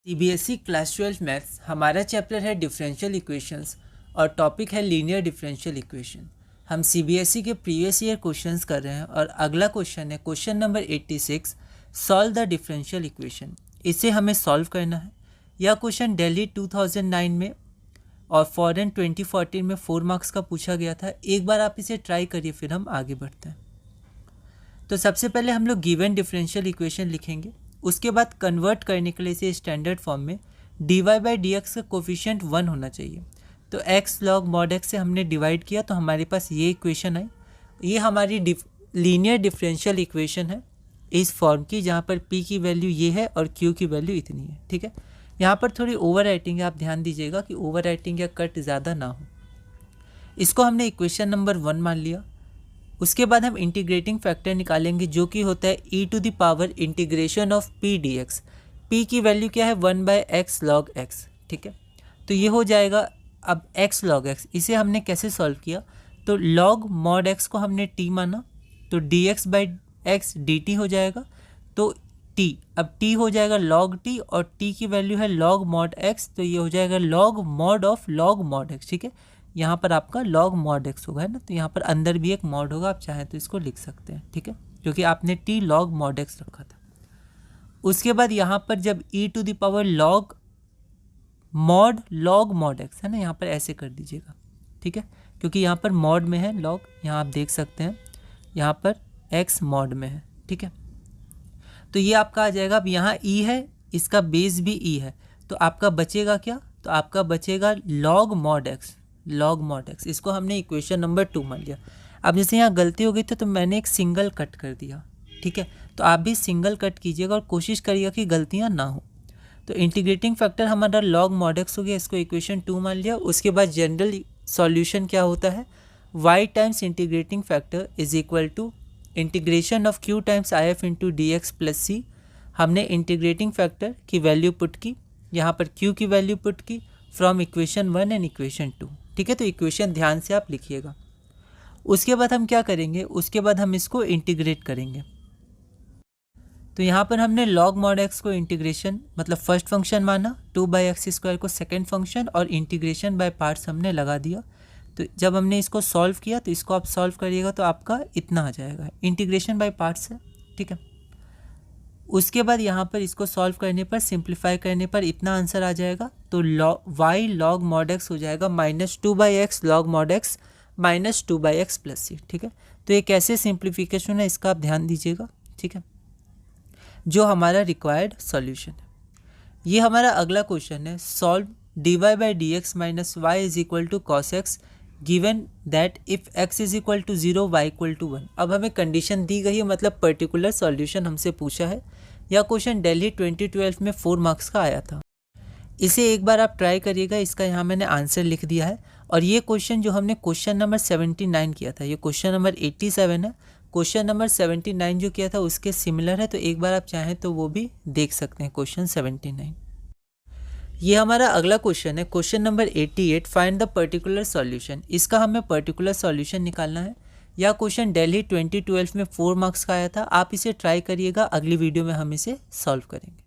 CBSE class 12 maths हमारा chapter है differential equations और टॉपिक है लीनियर डिफरेंशियल इक्वेशन। हम सीबीएसई के प्रीवियस ईयर क्वेश्चंस कर रहे हैं और अगला क्वेश्चन है question number 86, solve the differential equation. इसे हमें सॉल्व करना है। यह क्वेश्चन दिल्ली 2009 में और फॉरेन 2014 में 4 मार्क्स का पूछा गया था। एक बार आप इसे ट्राई करिए, फिर हम आगे बढ़ते हैं। तो सबसे पहले हम लोग गिवन डिफरेंशियल इक्वेशन लिखेंगे। उसके बाद कन्वर्ट करने के लिए इसे स्टैंडर्ड फॉर्म में dy बाई डी एक्स का कोफिशिएंट 1 होना चाहिए। तो x log mod x से हमने डिवाइड किया तो हमारे पास ये इक्वेशन आई। ये हमारी लीनियर डिफरेंशियल इक्वेशन है इस फॉर्म की, जहाँ पर p की वैल्यू ये है और q की वैल्यू इतनी है। ठीक है, यहाँ पर थोड़ी ओवर राइटिंग है, आप ध्यान दीजिएगा कि ओवर राइटिंग या कट ज़्यादा ना हो। इसको हमने इक्वेशन नंबर 1 मान लिया। उसके बाद हम इंटीग्रेटिंग फैक्टर निकालेंगे जो कि होता है e to the power integration of p dx। p की वैल्यू क्या है 1 बाय एक्स लॉग एक्स। ठीक है, तो ये हो जाएगा अब x लॉग x। इसे हमने कैसे सॉल्व किया, तो log mod x को हमने t माना तो dx बाई एक्स dt हो जाएगा। तो t अब t हो जाएगा log t और t की वैल्यू है log mod x, तो ये हो जाएगा log mod of log mod x। ठीक है, यहाँ पर आपका log mod x होगा, है ना, तो यहाँ पर अंदर भी एक mod होगा, आप चाहें तो इसको लिख सकते हैं। ठीक है, क्योंकि आपने t log mod x रखा था। उसके बाद यहाँ पर जब e to the power log mod x है ना, यहाँ पर ऐसे कर दीजिएगा। ठीक है, क्योंकि यहाँ पर mod में है log, यहाँ आप देख सकते हैं यहाँ पर x mod में है। ठीक है, तो ये आपका आ जाएगा। अब यहाँ e है, इसका बेस भी e है, तो आपका बचेगा क्या, तो आपका बचेगा log mod x। इसको हमने इक्वेशन नंबर 2 मान लिया। अब जैसे यहाँ गलती हो गई तो मैंने एक सिंगल कट कर दिया। ठीक है, तो आप भी सिंगल कट कीजिएगा और कोशिश करिएगा कि गलतियाँ ना हो। तो इंटीग्रेटिंग फैक्टर हमारा log mod x हो गया, इसको इक्वेशन 2 मान लिया। उसके बाद जनरल सॉल्यूशन क्या होता है, y times integrating factor is equal to integration of q times I F into d x plus C. हमने इंटीग्रेटिंग फैक्टर की वैल्यू पुट की, यहाँ पर q की वैल्यू पुट की फ्रॉम इक्वेशन 1 एंड इक्वेशन 2। ठीक है, तो इक्वेशन ध्यान से आप लिखिएगा। उसके बाद हम क्या करेंगे, उसके बाद हम इसको इंटीग्रेट करेंगे। तो यहाँ पर हमने log mod x को इंटीग्रेशन मतलब फर्स्ट फंक्शन माना, 2 बाई एक्स स्क्वायर को सेकेंड फंक्शन, और इंटीग्रेशन बाय पार्ट्स हमने लगा दिया। तो जब हमने इसको सॉल्व किया तो इसको आप सॉल्व करिएगा तो आपका इतना आ जाएगा, इंटीग्रेशन बाय पार्ट्स है। ठीक है, उसके बाद यहाँ पर इसको सॉल्व करने पर, सिंप्लीफाई करने पर इतना आंसर आ जाएगा। तो y log mod x हो जाएगा -2 by x log mod x -2 by x plus C. ठीक है, तो ये कैसे सिंप्लीफिकेशन है इसका आप ध्यान दीजिएगा। ठीक है, जो हमारा रिक्वायर्ड सॉल्यूशन है। ये हमारा अगला क्वेश्चन है, solve dy by d x minus y is equal to cos x given that if x is equal to 0 y equal to 1। अब हमें कंडीशन दी गई है, मतलब पर्टिकुलर सॉल्यूशन हमसे पूछा है। यह क्वेश्चन दिल्ली 2012 में 4 मार्क्स का आया था। इसे एक बार आप ट्राई करिएगा, इसका यहाँ मैंने आंसर लिख दिया है। और ये क्वेश्चन जो हमने क्वेश्चन नंबर 79 किया था, ये क्वेश्चन नंबर 87 है। क्वेश्चन नंबर 79 जो किया था उसके सिमिलर है, तो एक बार आप चाहें तो वो भी देख सकते हैं, क्वेश्चन 79। ये हमारा अगला क्वेश्चन है, question number 88, find the particular solution. इसका हमें पर्टिकुलर सॉल्यूशन निकालना है। यह क्वेश्चन दिल्ली 2012 में 4 मार्क्स का आया था। आप इसे ट्राई करिएगा, अगली वीडियो में हम इसे सॉल्व करेंगे।